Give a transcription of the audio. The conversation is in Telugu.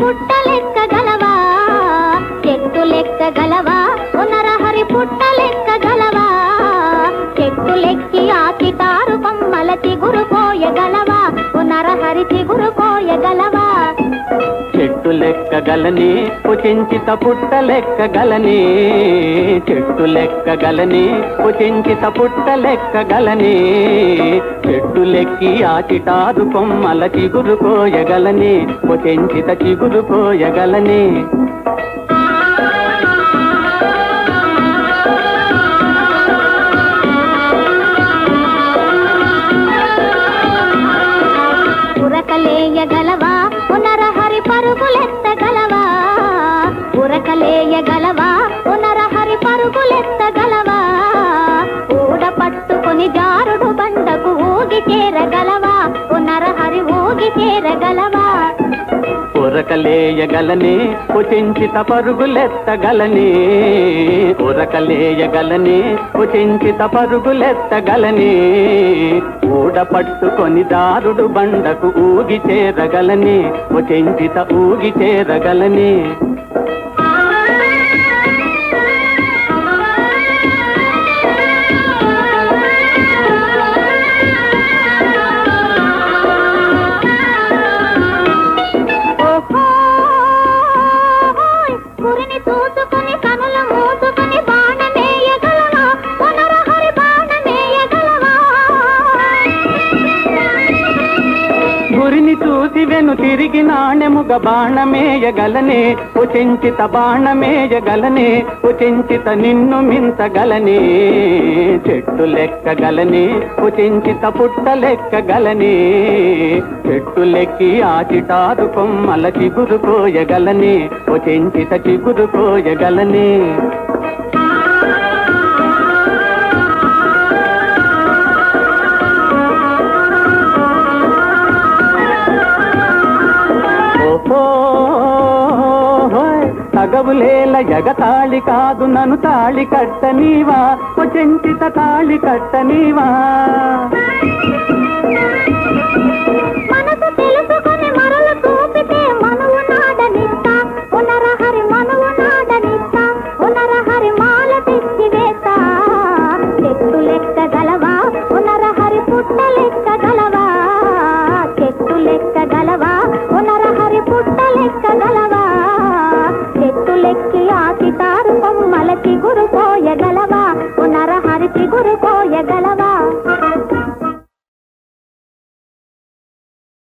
పుట్టలెక్కగలవా చెట్టులెక్కగలవా నరహరి పుట్టలెక్కగలవా చెట్టులెక్కి ఆ చిటారు కొమ్మల చిగురు కోయగలవా నరహరి చిగురు కోయగలవా చెట్టు లెక్కగలని పుచించిత పుట్ట లెక్కగలని చెట్టు లెక్కగలని పుచించిత పుట్ట లెక్కగలని చెట్టు లెక్కి ఆ చిటారు కొమ్మల చిగురు కోయగలని పుచించిత చిగురు కోయగలని ఉరకలేయగలవా నరహరి పరుగులెత్తగలవా ఉరకలేయగలవా నరహరి పరుగులెత్తగలవా ఊడ పట్టుకొని జారుడు బండకు ఊగి చేరగలవా నరహరి ఊగి చేరగలవా ఉరకలేయగలని పుచించిత పరుగులెత్తగలని ఉరకలేయగలని పుచించిత పరుగులెత్తగలని ఊడ పట్టుకొని దారుడు బండకు ఊగి చేరగలని పుచించిత ఊగి చేరగలని గురిని చూసి వెను తిరిగి నాణెముగ బాణమేయగలనే ఉచించిత బాణమేయగలనే ఉచించిత నిన్ను మించగలనే చెట్టు లెక్కగలనే ఉచించిత పుట్ట లెక్కగలనే చెట్టు లెక్కి ఆ చిటారు కొమ్మల చిగురు కోయగలనే ఉచించిత చిగురు కోయగలనే తగవులేల ఎగతాళి కాదు నన్ను తాళి కట్టనీవా చెంచిత తాళి కట్టనీవా మనసు తెలుసుకొని మరలు చూపితే మనువు నాడనిస్తా నరహరి మనువు నాడనిస్తా నరహరి మాల తెచ్చి వేస్తా చెట్టు లెక్కగలవా నరహరి పుట్ట లెక్కగలవా చెట్టు లెక్కగలవా నరహరి పుట్ట లెక్కగలవా చెట్టులెక్కి ఆ చిటారు కొమ్మల చిగురు కోయగలవా